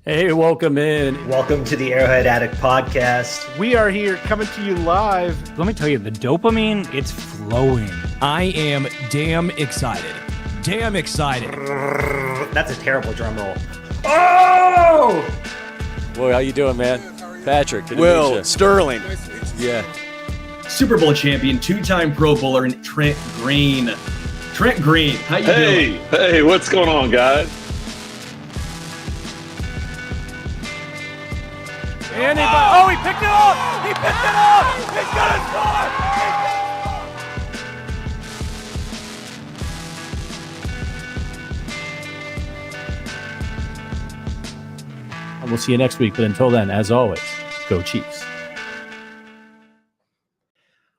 Hey, welcome in. Welcome to the Arrowhead Addict podcast. We are here coming to you live. Let me tell you, the dopamine, it's flowing. I am damn excited. Damn excited. That's a terrible drum roll. Oh! Well, how you doing, man? Patrick. Will Sterling. Yeah. Super Bowl champion, two-time Pro Bowler, and Trent Green. Trent Green, how you doing? Hey, what's going on, guys? And he picked it up! He picked it up! He's gonna score! And we'll see you next week. But until then, as always, go Chiefs.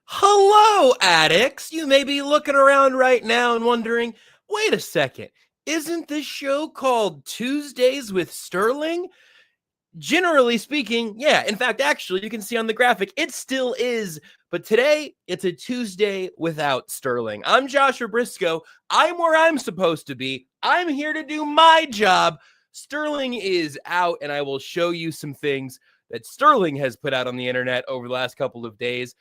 Hello, addicts. You may be looking around right now and wondering, wait a second, isn't this show called Tuesdays with Sterling? Generally speaking, yeah. In fact, actually, you can see on the graphic, it still is. But today, it's a Tuesday without Sterling. I'm Joshua Brisco. I'm where I'm supposed to be. I'm here to do my job. Sterling is out, and I will show you some things that Sterling has put out on the internet over the last couple of days,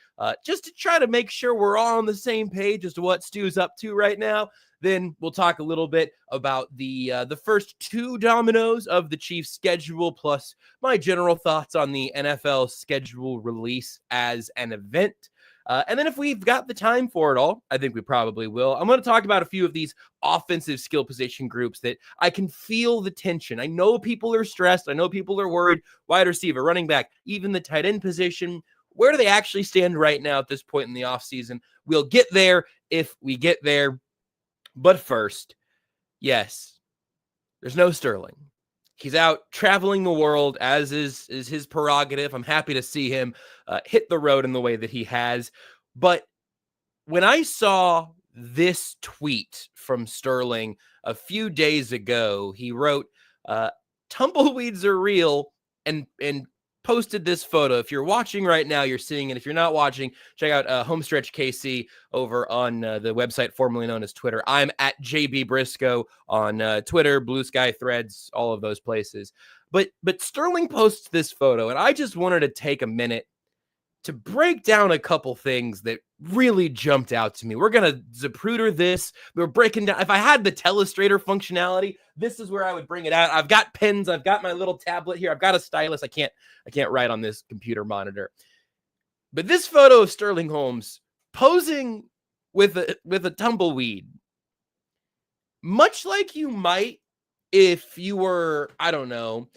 just to try to make sure we're all on the same page as to what Stu's up to right now. Then we'll talk a little bit about the first two dominoes of the Chiefs' schedule, plus my general thoughts on the NFL schedule release as an event. And then if we've got the time for it all, I think we probably will, I'm going to talk about a few of these offensive skill position groups that I can feel the tension. I know people are stressed. I know people are worried. Wide receiver, running back, even the tight end position. Where do they actually stand right now at this point in the offseason? We'll get there if we get there. But first, yes, there's no Sterling. He's out traveling the world, as is his prerogative. I'm happy to see him hit the road in the way that he has. But when I saw this tweet from Sterling a few days ago, he wrote, tumbleweeds are real, and posted this photo. If you're watching right now, you're seeing it. If you're not watching, check out Homestretch KC over on the website formerly known as Twitter. I'm at JB Brisco on Twitter, Blue Sky Threads, all of those places. But Sterling posts this photo, and I just wanted to take a minute to break down a couple things that really jumped out to me. We're going to Zapruder this. We're breaking down. If I had the Telestrator functionality, this is where I would bring it out. I've got pens. I've got my little tablet here. I've got a stylus. I can't write on this computer monitor. But this photo of Sterling Holmes posing with a tumbleweed, much like you might if you were, I don't know,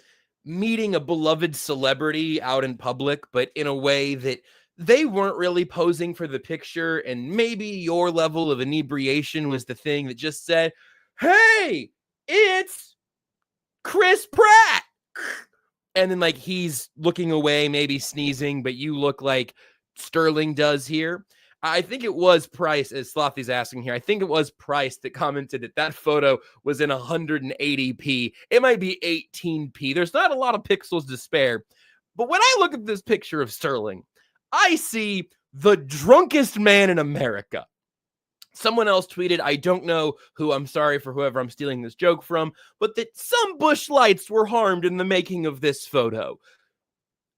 meeting a beloved celebrity out in public, but in a way that they weren't really posing for the picture, and maybe your level of inebriation was the thing that just said, hey, it's Chris Pratt. And then like he's looking away, maybe sneezing, but you look like Sterling does here. I think it was Price, as Slothy's asking here. I think it was Price that commented that photo was in 180p. It might be 18p. There's not a lot of pixels to spare. But when I look at this picture of Sterling, I see the drunkest man in America. Someone else tweeted, I don't know who, I'm sorry for whoever I'm stealing this joke from, but that some Busch Lights were harmed in the making of this photo.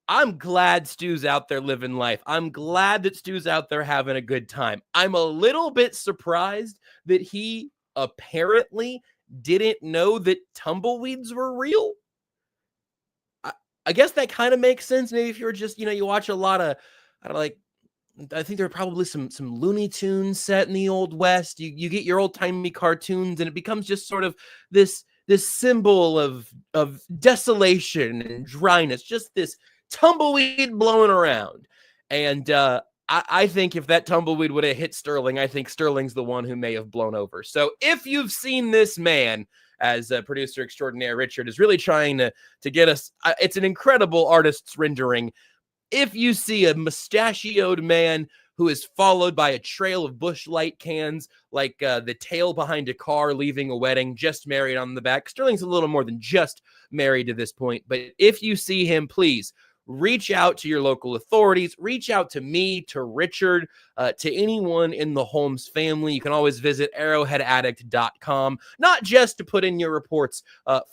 I'm glad Stu's out there living life. I'm glad that Stu's out there having a good time. I'm a little bit surprised that he apparently didn't know that tumbleweeds were real. I guess that kind of makes sense. Maybe if you're just, you watch a lot of, I think there are probably some Looney Tunes set in the Old West. You get your old-timey cartoons, and it becomes just sort of this symbol of desolation and dryness, just this tumbleweed blowing around. And I think if that tumbleweed would have hit Sterling, I think Sterling's the one who may have blown over. So if you've seen this man, as producer extraordinaire Richard is really trying to get us, it's an incredible artist's rendering. If you see a mustachioed man who is followed by a trail of Busch Light cans, like the tail behind a car leaving a wedding, just married on the back. Sterling's a little more than just married to this point. But if you see him, please reach out to your local authorities, reach out to me, to Richard, to anyone in the Holmes family. You can always visit arrowheadaddict.com, not just to put in your reports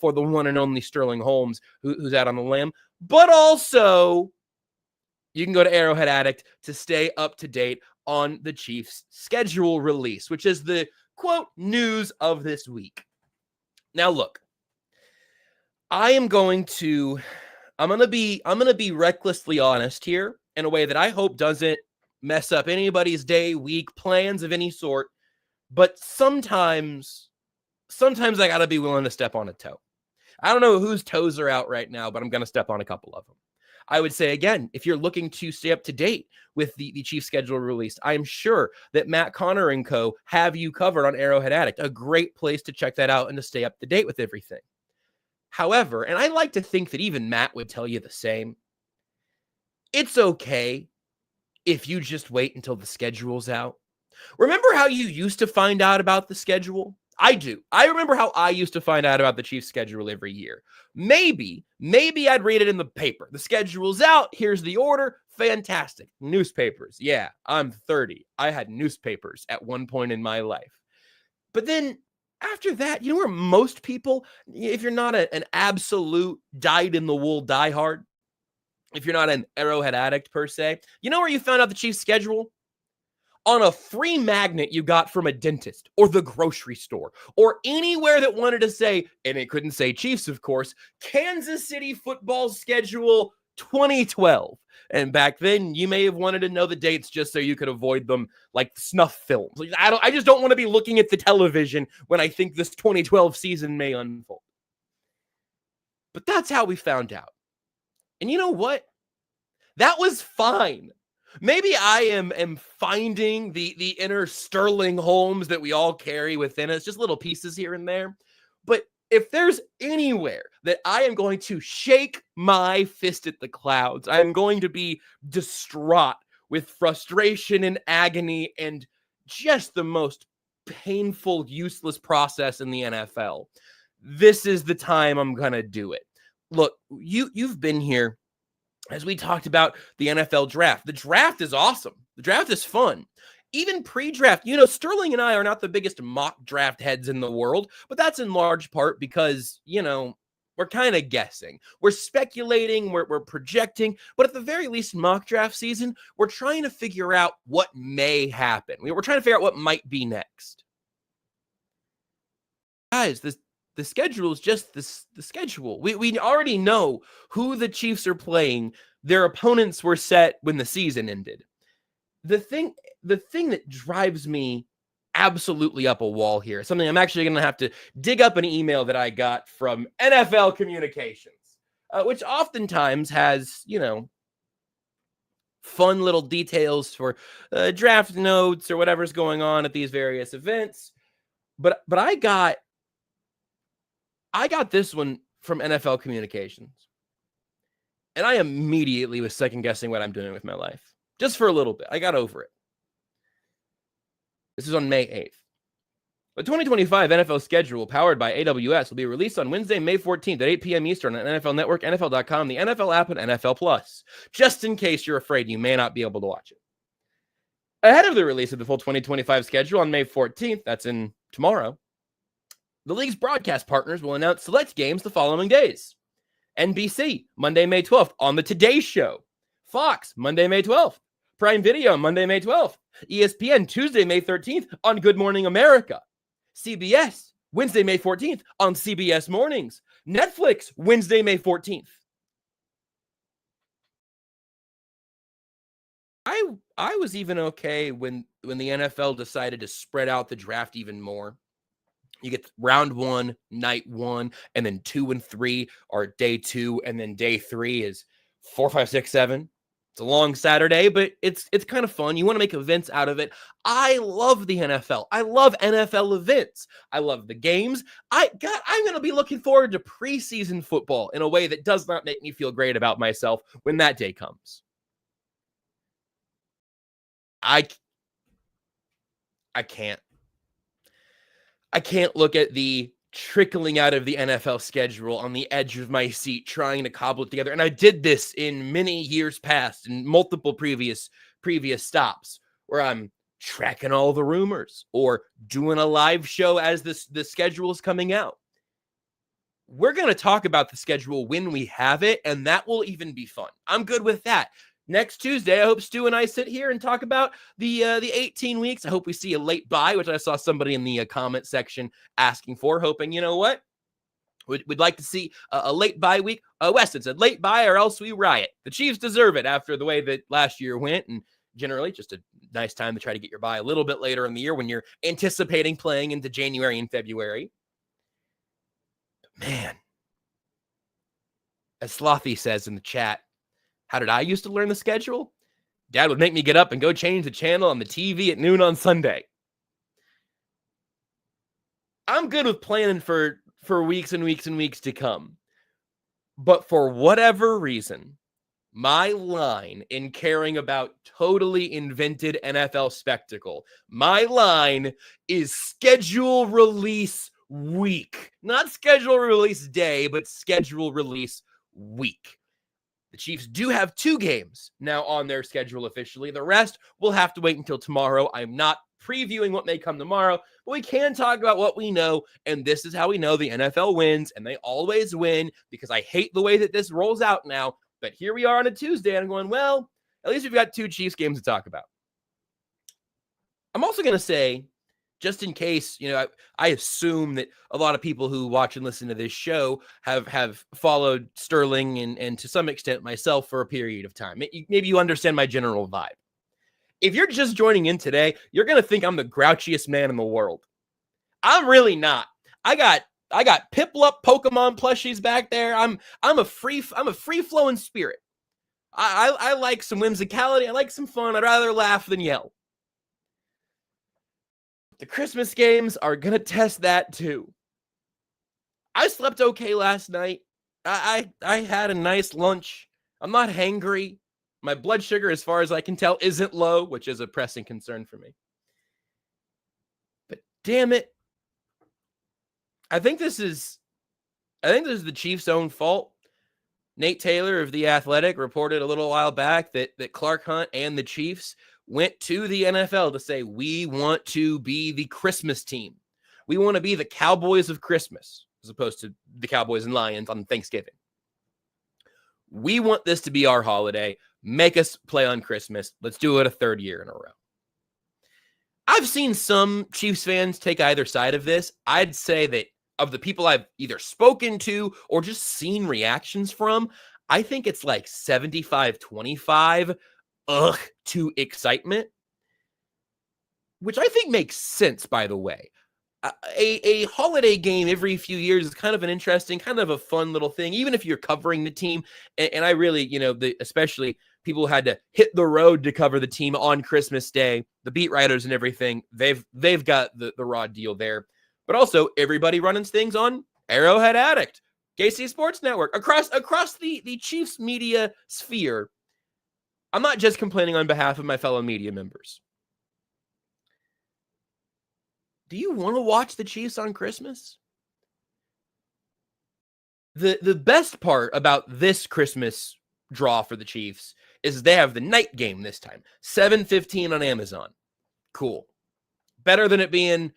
for the one and only Sterling Holmes, who's out on the limb, but also you can go to Arrowhead Addict to stay up to date on the Chiefs' schedule release, which is the quote news of this week. Now, look, I'm gonna be recklessly honest here in a way that I hope doesn't mess up anybody's day, week, plans of any sort. But sometimes I gotta be willing to step on a toe. I don't know whose toes are out right now, but I'm gonna step on a couple of them. I would say, again, if you're looking to stay up to date with the Chiefs schedule released, I'm sure that Matt Connor and co. have you covered on Arrowhead Addict, a great place to check that out and to stay up to date with everything. However, and I like to think that even Matt would tell you the same, it's okay if you just wait until the schedule's out. Remember how you used to find out about the schedule? I do. I remember how I used to find out about the Chiefs schedule every year. Maybe I'd read it in the paper. The schedule's out. Here's the order. Fantastic. Newspapers. Yeah, I'm 30. I had newspapers at one point in my life. But then after that, you know where most people, if you're not an absolute dyed-in-the-wool diehard, if you're not an Arrowhead addict per se, you know where you found out the Chiefs schedule? On a free magnet you got from a dentist or the grocery store or anywhere that wanted to say, and it couldn't say Chiefs, of course, Kansas City football schedule 2012. And back then, you may have wanted to know the dates just so you could avoid them like snuff films. I just don't want to be looking at the television when I think this 2012 season may unfold. But that's how we found out. And you know what? That was fine. Maybe I am finding the inner Sterling Holmes that we all carry within us, just little pieces here and there. But if there's anywhere that I am going to shake my fist at the clouds, I am going to be distraught with frustration and agony and just the most painful, useless process in the NFL. This is the time I'm going to do it. Look, you've been here as we talked about the NFL draft. The draft is awesome. The draft is fun. Even pre-draft, Sterling and I are not the biggest mock draft heads in the world, but that's in large part because, we're kind of guessing. We're speculating, we're projecting, but at the very least, mock draft season, we're trying to figure out what may happen. We're trying to figure out what might be next. Guys, the schedule is just the schedule. We already know who the Chiefs are playing. Their opponents were set when the season ended. The thing that drives me absolutely up a wall here, something I'm actually going to have to dig up an email that I got from NFL Communications, which oftentimes has, fun little details for draft notes or whatever's going on at these various events. But I got this one from NFL Communications, and I immediately was second guessing what I'm doing with my life. Just for a little bit. I got over it. This is on May 8th. The 2025 NFL schedule, powered by AWS, will be released on Wednesday, May 14th at 8 p.m. Eastern on NFL Network, NFL.com, the NFL app, and NFL Plus, just in case you're afraid you may not be able to watch it. Ahead of the release of the full 2025 schedule on May 14th, that's in tomorrow, the league's broadcast partners will announce select games the following days. NBC, Monday, May 12th, on The Today Show. Fox, Monday, May 12th. Prime Video, Monday, May 12th. ESPN, Tuesday, May 13th, on Good Morning America. CBS, Wednesday, May 14th, on CBS Mornings. Netflix, Wednesday, May 14th. I was even okay when the NFL decided to spread out the draft even more. You get round 1, night 1, and then 2 and 3 are day 2, and then day 3 is 4, 5, 6, 7. It's a long Saturday, but it's kind of fun. You want to make events out of it. I love the NFL. I love NFL events. I love the games. I'm going to be looking forward to preseason football in a way that does not make me feel great about myself when that day comes. I can't look at the trickling out of the NFL schedule on the edge of my seat, trying to cobble it together. And I did this in many years past and multiple previous stops where I'm tracking all the rumors or doing a live show as the schedule is coming out. We're going to talk about the schedule when we have it, and that will even be fun. I'm good with that. Next Tuesday, I hope Stu and I sit here and talk about the 18 weeks. I hope we see a late bye, which I saw somebody in the comment section asking for, hoping, you know what? We'd like to see a late bye week. Weston said late bye or else we riot. The Chiefs deserve it after the way that last year went, and generally just a nice time to try to get your bye a little bit later in the year when you're anticipating playing into January and February. But man, as Slothy says in the chat, how did I used to learn the schedule? Dad would make me get up and go change the channel on the TV at noon on Sunday. I'm good with planning for weeks and weeks and weeks to come. But for whatever reason, my line in caring about totally invented NFL spectacle, my line is schedule release week. Not schedule release day, but schedule release week. The Chiefs do have 2 games now on their schedule officially. The rest will have to wait until tomorrow. I'm not previewing what may come tomorrow, but we can talk about what we know, and this is how we know the NFL wins, and they always win because I hate the way that this rolls out now. But here we are on a Tuesday, and I'm going, well, at least we've got 2 Chiefs games to talk about. I'm also going to say, just in case, I assume that a lot of people who watch and listen to this show have followed Sterling and to some extent myself for a period of time. Maybe you understand my general vibe. If you're just joining in today, you're going to think I'm the grouchiest man in the world. I'm really not. I got Piplup Pokemon plushies back there. I'm a free flowing spirit. I like some whimsicality. I like some fun. I'd rather laugh than yell. The Christmas games are going to test that too. I slept okay last night. I had a nice lunch. I'm not hangry. My blood sugar, as far as I can tell, isn't low, which is a pressing concern for me. But damn it. I think this is the Chiefs' own fault. Nate Taylor of The Athletic reported a little while back that Clark Hunt and the Chiefs went to the NFL to say, we want to be the Christmas team. We want to be the Cowboys of Christmas, as opposed to the Cowboys and Lions on Thanksgiving. We want this to be our holiday. Make us play on Christmas. Let's do it a 3rd year in a row. I've seen some Chiefs fans take either side of this. I'd say that of the people I've either spoken to or just seen reactions from, I think it's like 75-25 to excitement, which I think makes sense, by the way. A holiday game every few years is kind of an interesting, kind of a fun little thing, even if you're covering the team. And I really, especially people who had to hit the road to cover the team on Christmas Day, the beat writers and everything, they've got the raw deal there. But also everybody running things on Arrowhead Addict, KC Sports Network, across the Chiefs media sphere. I'm not just complaining on behalf of my fellow media members. Do you want to watch the Chiefs on Christmas? The best part about this Christmas draw for the Chiefs is they have the night game this time, 7:15 on Amazon. Cool. Better than it being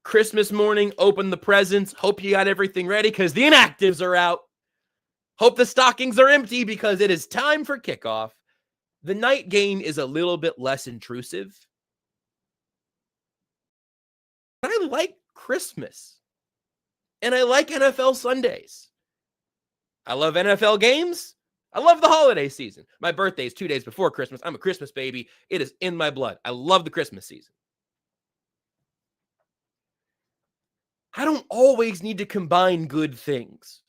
Christmas morning, open the presents, hope you got everything ready because the inactives are out. Hope the stockings are empty because it is time for kickoff. The night game is a little bit less intrusive. I like Christmas. And I like NFL Sundays. I love NFL games. I love the holiday season. My birthday is 2 days before Christmas. I'm a Christmas baby. It is in my blood. I love the Christmas season. I don't always need to combine good things.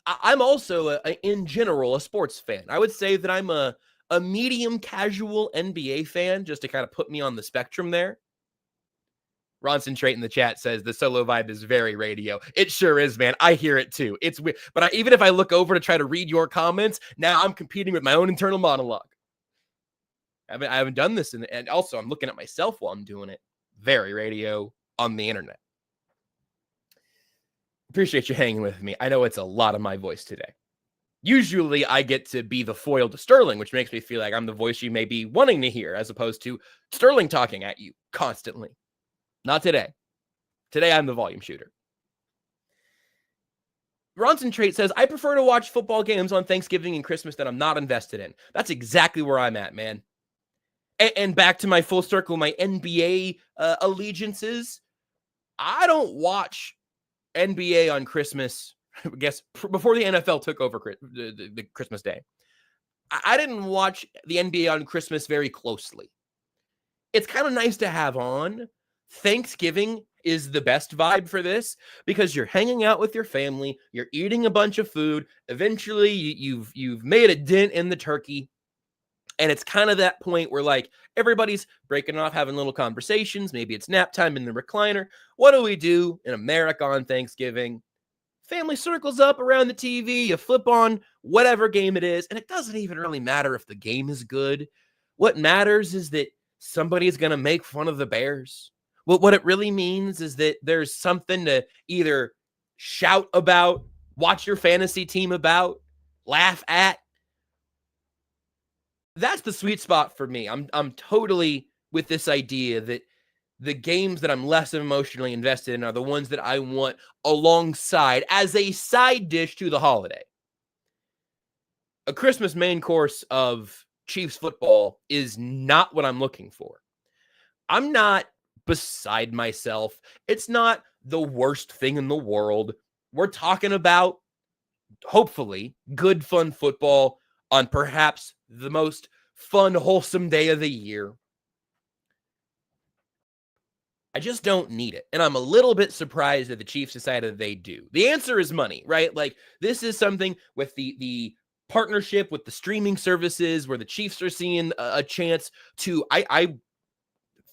I'm also, in general, a sports fan. I would say that I'm a medium casual NBA fan, just to kind of put me on the spectrum there. Ronson Trait in the chat says the solo vibe is very radio. It sure is, man. I hear it too. It's weird. But even if I look over to try to read your comments, now I'm competing with my own internal monologue. I haven't done this. And also I'm looking at myself while I'm doing it. Very radio on the internet. Appreciate you hanging with me. I know it's a lot of my voice today. Usually I get to be the foil to Sterling, which makes me feel like I'm the voice you may be wanting to hear, as opposed to Sterling talking at you constantly. Not today. Today I'm the volume shooter. Ronson Trait says, I prefer to watch football games on Thanksgiving and Christmas that I'm not invested in. That's exactly where I'm at, man. And back to my full circle, my NBA allegiances. I don't watch NBA on Christmas, I guess, before the NFL took over the Christmas Day. I didn't watch the NBA on Christmas very closely. It's kind of nice to have on. Thanksgiving is the best vibe for this because you're hanging out with your family, you're eating a bunch of food. Eventually, you've made a dent in the turkey. And it's kind of that point where, like, everybody's breaking off, having little conversations. Maybe it's nap time in the recliner. What do we do in America on Thanksgiving? Family circles up around the TV. You flip on whatever game it is. And it doesn't even really matter if the game is good. What matters is that somebody's going to make fun of the Bears. What it really means is that there's something to either shout about, watch your fantasy team about, laugh at. That's the sweet spot for me. I'm totally with this idea that the games that I'm less emotionally invested in are the ones that I want alongside as a side dish to the holiday. A Christmas main course of Chiefs football is not what I'm looking for. I'm not beside myself. It's not the worst thing in the world. We're talking about, hopefully, good, fun football on perhaps the most fun, wholesome day of the year. I just don't need it. And I'm a little bit surprised that the Chiefs decided they do. The answer is money, right? Like, this is something with the partnership with the streaming services where the Chiefs are seeing a chance to,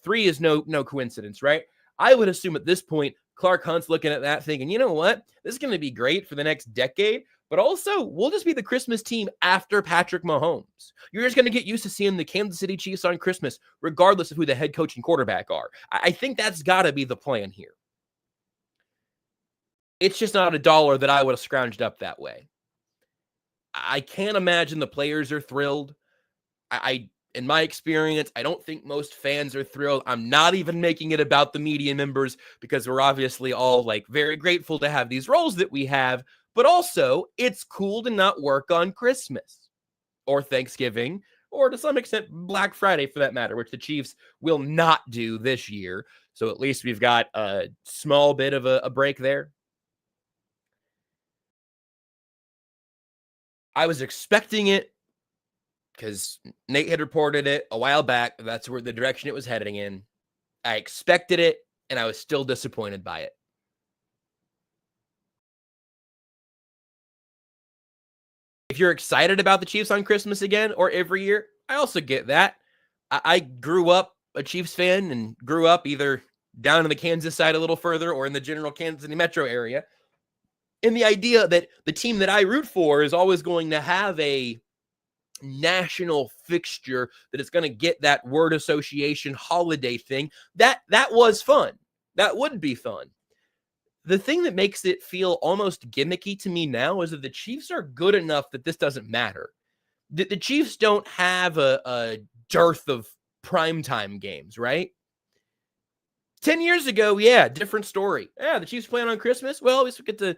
three is no coincidence, right? I would assume at this point, Clark Hunt's looking at that thinking, you know what? This is going to be great for the next decade. But also, we'll just be the Christmas team after Patrick Mahomes. You're just going to get used to seeing the Kansas City Chiefs on Christmas, regardless of who the head coach and quarterback are. I think that's got to be the plan here. It's just not a dollar that I would have scrounged up that way. I can't imagine the players are thrilled. In my experience, I don't think most fans are thrilled. I'm not even making it about the media members because we're obviously all like very grateful to have these roles that we have. But also, it's cool to not work on Christmas or Thanksgiving or to some extent Black Friday for that matter, which the Chiefs will not do this year. So at least we've got a small bit of a break there. I was expecting it because Nate had reported it a while back. That's where the direction it was heading in. I expected it, and I was still disappointed by it. If you're excited about the Chiefs on Christmas again or every year, I also get that. I grew up a Chiefs fan and grew up either down in the Kansas side a little further or in the general Kansas City metro area. And the idea that the team that I root for is always going to have a national fixture that is going to get that word association holiday thing, that was fun. That would be fun. The thing that makes it feel almost gimmicky to me now is that the Chiefs are good enough that this doesn't matter. The Chiefs don't have a dearth of primetime games, right? 10 years ago, yeah, different story. Yeah, the Chiefs playing on Christmas. Well, we get to,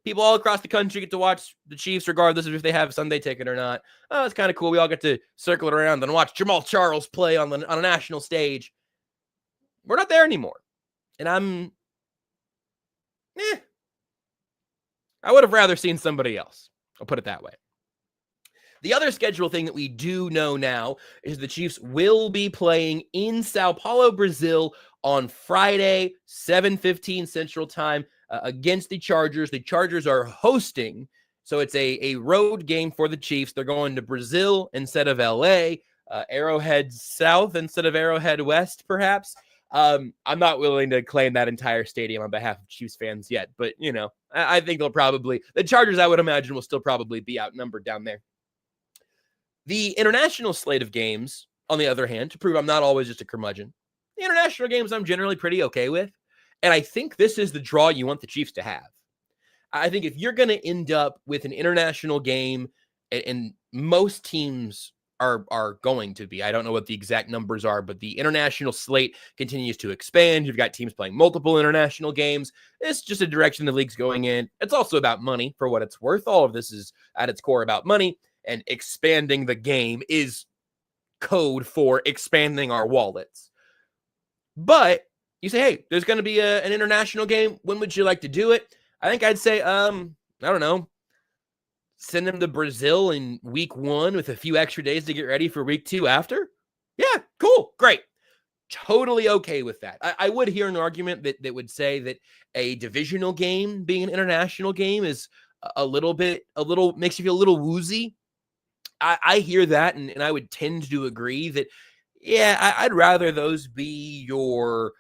people all across the country get to watch the Chiefs regardless of if they have a Sunday ticket or not. Oh, it's kind of cool. We all get to circle it around and watch Jamal Charles play on a national stage. We're not there anymore. And I would have rather seen somebody else. I'll put it that way. The other schedule thing that we do know now is the Chiefs will be playing in São Paulo, Brazil on Friday, 7:15 Central Time against the Chargers. The Chargers are hosting, so it's a road game for the Chiefs. They're going to Brazil instead of LA, Arrowhead South instead of Arrowhead West, perhaps. I'm not willing to claim that entire stadium on behalf of Chiefs fans yet, but, I think the Chargers, I would imagine, will still probably be outnumbered down there. The international slate of games, on the other hand, to prove I'm not always just a curmudgeon, the international games I'm generally pretty okay with, and I think this is the draw you want the Chiefs to have. I think if you're going to end up with an international game, and most teams are going to be, I don't know what the exact numbers are, but the international slate continues to expand. You've got teams playing multiple international games. It's just a direction the league's going in. It's also about money, for what it's worth. All of this is at its core about money, and expanding the game is code for expanding our wallets. But you say, hey, there's going to be an international game. When would you like to do it? I think I'd say, I don't know, send them to Brazil in week 1 with a few extra days to get ready for week 2 after. Yeah, cool, great. Totally okay with that. I would hear an argument that would say that a divisional game being an international game is a little makes you feel a little woozy. I hear that, and I would tend to agree that, yeah, I'd rather those be your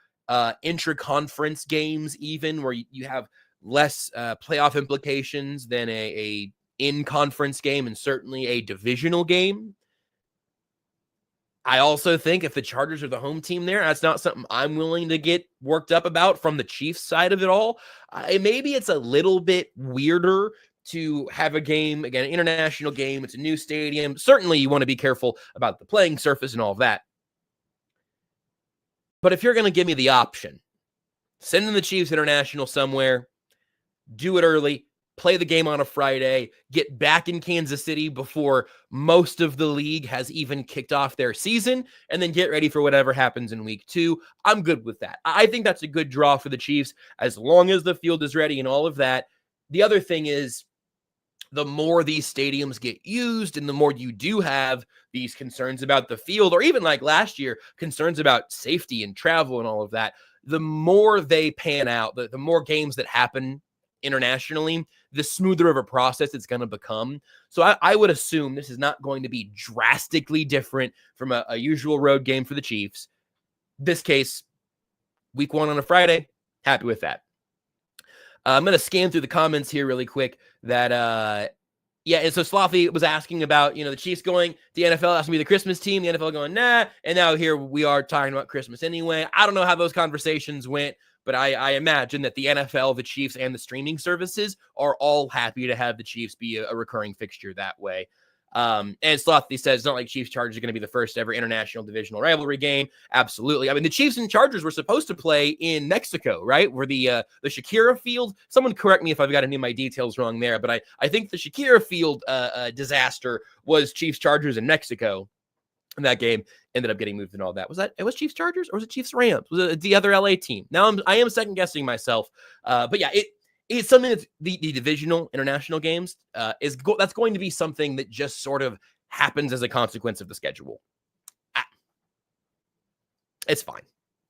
intra-conference games, even where you have less playoff implications than a in-conference game, and certainly a divisional game. I also think if the Chargers are the home team there, that's not something I'm willing to get worked up about from the Chiefs side of it all. Maybe it's a little bit weirder to have a game, again, an international game. It's a new stadium. Certainly you want to be careful about the playing surface and all of that. But if you're going to give me the option, send in the Chiefs international somewhere, do it early, play the game on a Friday, get back in Kansas City before most of the league has even kicked off their season, and then get ready for whatever happens in week 2. I'm good with that. I think that's a good draw for the Chiefs, as long as the field is ready and all of that. The other thing is, the more these stadiums get used and the more you do have these concerns about the field, or even like last year, concerns about safety and travel and all of that, the more they pan out, the more games that happen internationally, the smoother of a process it's going to become. So I would assume this is not going to be drastically different from a usual road game for the Chiefs. This case, week 1 on a Friday, happy with that. I'm going to scan through the comments here really quick that, yeah, and so Slothy was asking about, the Chiefs going, the NFL asking to be the Christmas team, the NFL going, nah, and now here we are talking about Christmas anyway. I don't know how those conversations went, but I imagine that the NFL, the Chiefs, and the streaming services are all happy to have the Chiefs be a recurring fixture that way. And Slothy says it's not like Chiefs Chargers are going to be the first ever international divisional rivalry game. Absolutely. I mean, the Chiefs and Chargers were supposed to play in Mexico, right? Where the Shakira Field. Someone correct me if I've got any of my details wrong there, but I think the Shakira Field disaster was Chiefs Chargers in Mexico. And that game ended up getting moved and all that. It was Chiefs Chargers, or was it Chiefs Rams? Was it the other LA team? Now I am second guessing myself. But yeah, it's something that the divisional international games that's going to be something that just sort of happens as a consequence of the schedule. It's fine.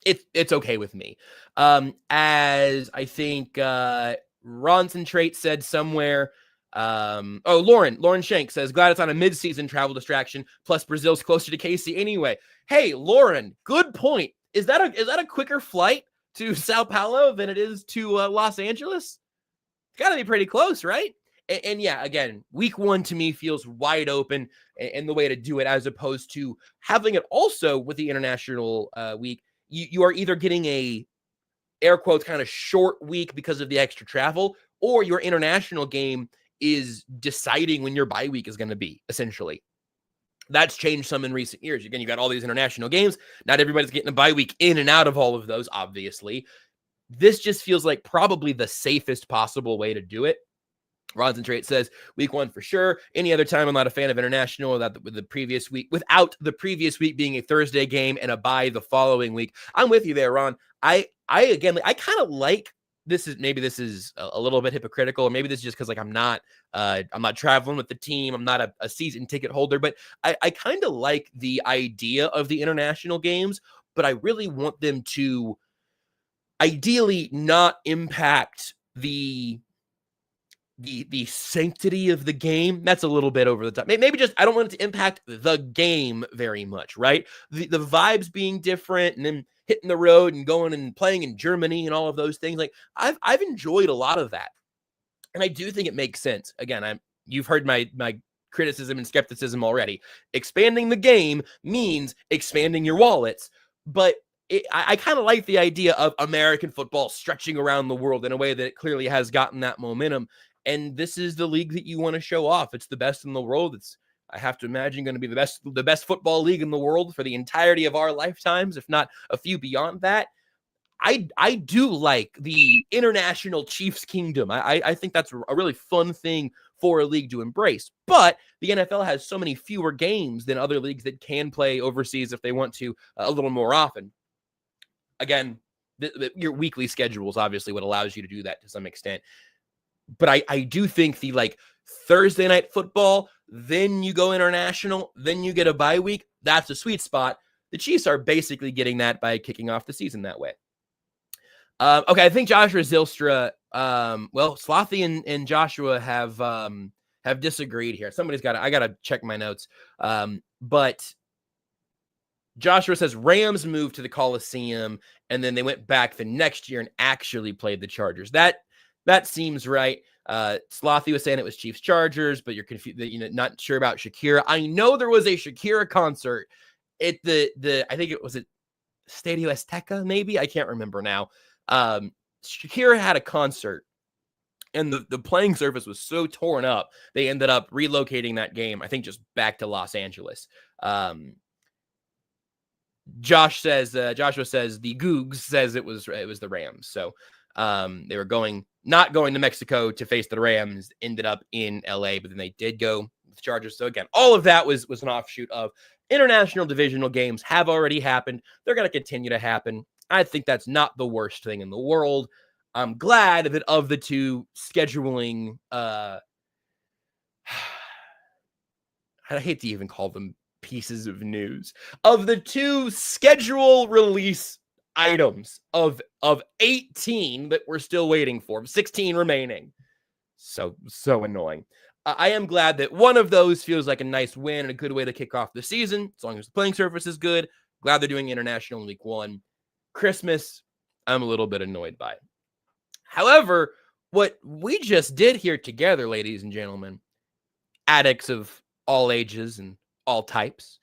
It's okay with me. As I think Ronson Trait said somewhere. Lauren Shank says, glad it's on a mid-season travel distraction, plus Brazil's closer to KC anyway. Hey, Lauren, good point. Is that a quicker flight to Sao Paulo than it is to Los Angeles? It's got to be pretty close, right? And yeah, again, week 1 to me feels wide open and the way to do it, as opposed to having it also with the international week. You are either getting a air quotes kind of short week because of the extra travel, or your international game is deciding when your bye week is going to be, essentially. That's changed some in recent years. Again, you got all these international games. Not everybody's getting a bye week in and out of all of those, obviously. This just feels like probably the safest possible way to do it. Ronson Trait says, week 1 for sure. Any other time, I'm not a fan of international without the previous week being a Thursday game and a bye the following week. I'm with you there, Ron. I kind of like this is a little bit hypocritical, or maybe this is just because I'm not traveling with the team. I'm not a season ticket holder, but I kind of like the idea of the international games, but I really want them to ideally not impact the sanctity of the game. That's a little bit over the top. Maybe just, I don't want it to impact the game very much, right? The vibes being different, and then hitting the road and going and playing in Germany and all of those things. Like I've enjoyed a lot of that. And I do think it makes sense. Again, you've heard my criticism and skepticism already. Expanding the game means expanding your wallets. But I kind of like the idea of American football stretching around the world in a way that it clearly has gotten that momentum. And this is the league that you want to show off. It's the best in the world. It's, I have to imagine, going to be the best football league in the world for the entirety of our lifetimes, if not a few beyond that. I do like the international Chiefs kingdom. I think that's a really fun thing for a league to embrace. But the NFL has so many fewer games than other leagues that can play overseas if they want to a little more often. Again, your weekly schedule is obviously what allows you to do that to some extent. But I do think the like Thursday night football, then you go international, then you get a bye week. That's a sweet spot. The Chiefs are basically getting that by kicking off the season that way. Okay, I think Joshua Zylstra, Slothy and Joshua have disagreed here. I got to check my notes. But Joshua says Rams moved to the Coliseum, and then they went back the next year and actually played the Chargers. That seems right. Slothy was saying it was Chiefs Chargers, but you're confused, not sure about Shakira. I know there was a Shakira concert at I think it was at Stadio Azteca, maybe. I can't remember now. Shakira had a concert, and the playing surface was so torn up, they ended up relocating that game, I think, just back to Los Angeles. Joshua says the Googs says it was the Rams. So they were not going to Mexico to face the Rams, ended up in LA, but then they did go with the Chargers. So again, all of that was an offshoot of international divisional games have already happened. They're going to continue to happen. I think that's not the worst thing in the world. I'm glad that of the two scheduling, I hate to even call them pieces of news, of the two schedule release items of 18 that we're still waiting for, 16 remaining. So annoying. I am glad that one of those feels like a nice win and a good way to kick off the season, as long as the playing surface is good. Glad they're doing international in week 1. Christmas, I'm a little bit annoyed by. However, what we just did here together, ladies and gentlemen, addicts of all ages and all types,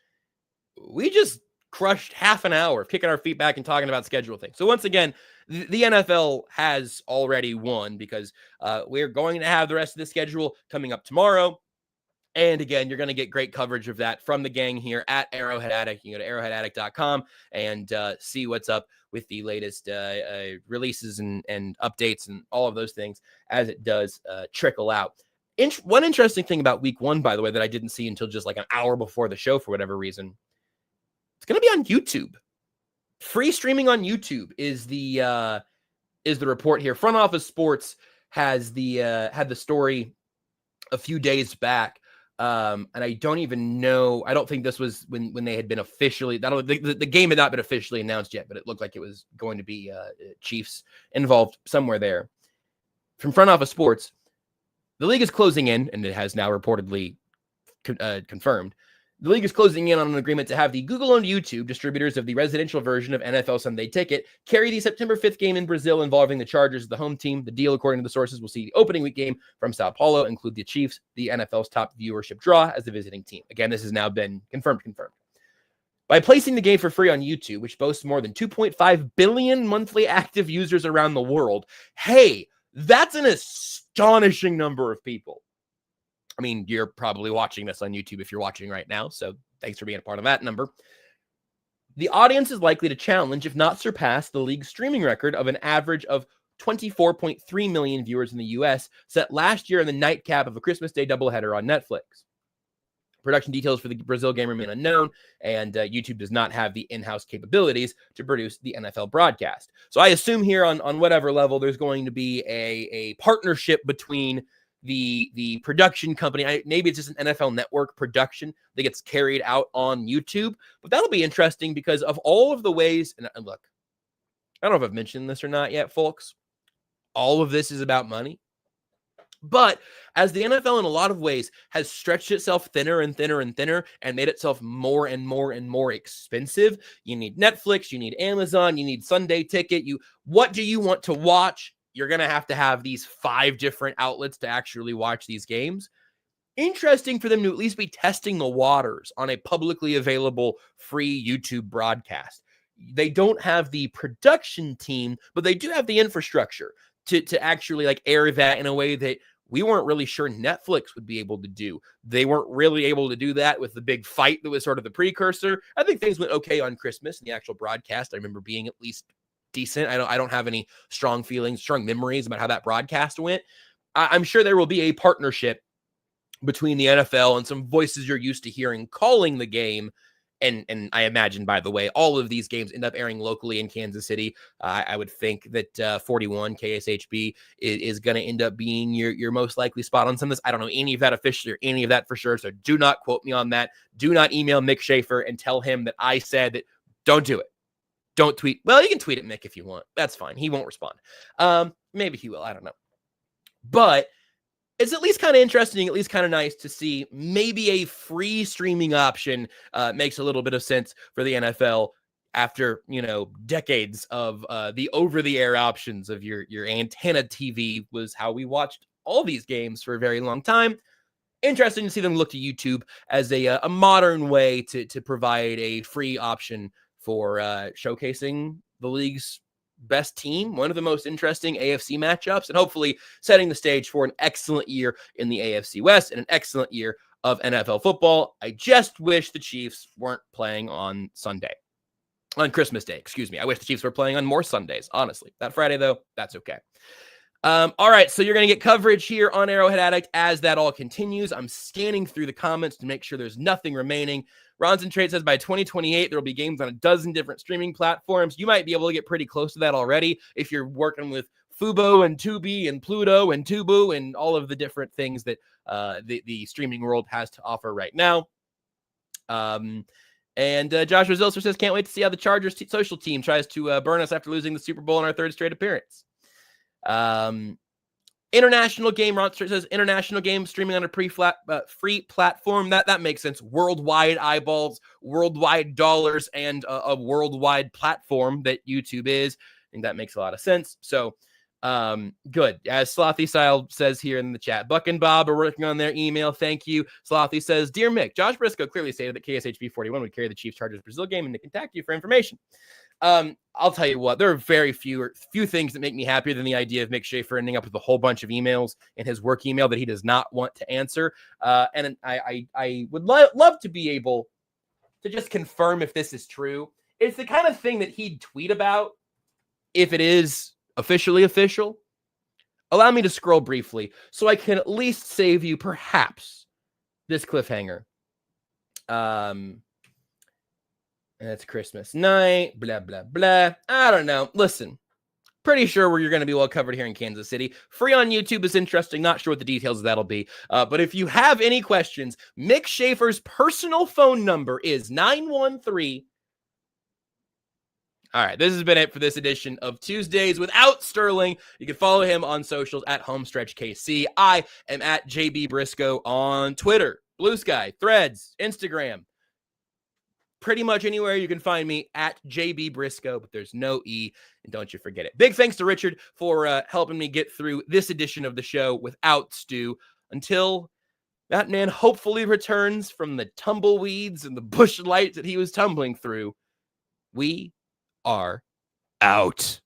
we just crushed half an hour of kicking our feet back and talking about schedule things. So once again, the NFL has already won because we're going to have the rest of the schedule coming up tomorrow. And again, you're going to get great coverage of that from the gang here at Arrowhead Addict. You can go to arrowheadaddict.com and see what's up with the latest releases and updates and all of those things as it does trickle out. One interesting thing about week 1, by the way, that I didn't see until just like an hour before the show for whatever reason, it's going to be on YouTube. Free streaming on YouTube is the report here. Front Office Sports has had the story a few days back. And I don't even know. I don't think this was when they had been officially. The game had not been officially announced yet, but it looked like it was going to be Chiefs involved somewhere there. From Front Office Sports, the league is closing in, and it has now reportedly confirmed. The league is closing in on an agreement to have the Google-owned YouTube distributors of the residential version of NFL Sunday Ticket carry the September 5th game in Brazil involving the Chargers as the home team. The deal, according to the sources, will see the opening week game from São Paulo include the Chiefs, the NFL's top viewership draw, as the visiting team. Again, this has now been confirmed. By placing the game for free on YouTube, which boasts more than 2.5 billion monthly active users around the world, hey, that's an astonishing number of people. I mean, you're probably watching this on YouTube if you're watching right now, so thanks for being a part of that number. The audience is likely to challenge, if not surpass, the league's streaming record of an average of 24.3 million viewers in the U.S., set last year in the nightcap of a Christmas Day doubleheader on Netflix. Production details for the Brazil game remain unknown, and YouTube does not have the in-house capabilities to produce the NFL broadcast. So I assume here on whatever level there's going to be a partnership between the production company. Maybe it's just an NFL Network production that gets carried out on YouTube, but that'll be interesting because of all of the ways, and look, I don't know if I've mentioned this or not yet, folks. All of this is about money. But as the NFL in a lot of ways has stretched itself thinner and thinner and thinner and made itself more and more and more expensive, you need Netflix, you need Amazon, you need Sunday Ticket. What do you want to watch? You're going to have these 5 different outlets to actually watch these games. Interesting for them to at least be testing the waters on a publicly available free YouTube broadcast. they don't have the production team, but they do have the infrastructure to actually like air that in a way that we weren't really sure Netflix would be able to do. They weren't really able to do that with the big fight that was sort of the precursor. I think things went okay on Christmas and the actual broadcast. I remember being at least decent. I don't have any strong memories about how that broadcast went. I'm sure there will be a partnership between the NFL and some voices you're used to hearing calling the game. And I imagine, by the way, all of these games end up airing locally in Kansas City. I would think that 41 KSHB is going to end up being your most likely spot on some of this. I don't know any of that officially or any of that for sure, so do not quote me on that. Do not email Mick Schaefer and tell him that I said that. Don't do it. Don't tweet. Well, you can tweet at Mick if you want. That's fine. He won't respond. Maybe he will. I don't know. But it's at least kind of interesting, at least kind of nice to see maybe a free streaming option makes a little bit of sense for the NFL after, decades of the over-the-air options of your antenna TV was how we watched all these games for a very long time. Interesting to see them look to YouTube as a modern way to provide a free option for showcasing the league's best team, one of the most interesting AFC matchups, and hopefully setting the stage for an excellent year in the AFC West and an excellent year of NFL football. I just wish the Chiefs weren't playing on Christmas Day, excuse me. I wish the Chiefs were playing on more Sundays, honestly. That Friday, though, that's okay. All right, so you're going to get coverage here on Arrowhead Addict as that all continues. I'm scanning through the comments to make sure there's nothing remaining. Ronson Trade says by 2028, there will be games on a dozen different streaming platforms. You might be able to get pretty close to that already if you're working with Fubo and Tubi and Pluto and Tubu and all of the different things that the streaming world has to offer right now. And Joshua Zilser says, can't wait to see how the Chargers social team tries to burn us after losing the Super Bowl in our third straight appearance. International game, Ron says international game streaming on a free platform. That makes sense. Worldwide eyeballs, worldwide dollars, and a worldwide platform that YouTube is. I think that makes a lot of sense. So, good. As Slothy Style says here in the chat, Buck and Bob are working on their email. Thank you. Slothy says, Dear Mick, Josh Brisco clearly stated that KSHB 41 would carry the Chiefs Chargers Brazil game and to contact you for information. I'll tell you what, there are very few things that make me happier than the idea of Mick Schaefer ending up with a whole bunch of emails in his work email that he does not want to answer. And I would love to be able to just confirm if this is true. It's the kind of thing that he'd tweet about if it is officially official. Allow me to scroll briefly so I can at least save you perhaps this cliffhanger. It's Christmas night, blah, blah, blah. I don't know. Listen, pretty sure you're going to be well covered here in Kansas City. Free on YouTube is interesting. Not sure what the details of that'll be. But if you have any questions, Mick Schaefer's personal phone number is 913. All right, this has been it for this edition of Tuesdays Without Sterling. You can follow him on socials at HomestretchKC. I am at JB Brisco on Twitter, Blue Sky, Threads, Instagram. Pretty much anywhere you can find me at JB Brisco, but there's no E, and don't you forget it. Big thanks to Richard for helping me get through this edition of the show without Stu until that man hopefully returns from the tumbleweeds and the bush lights that he was tumbling through. We are out.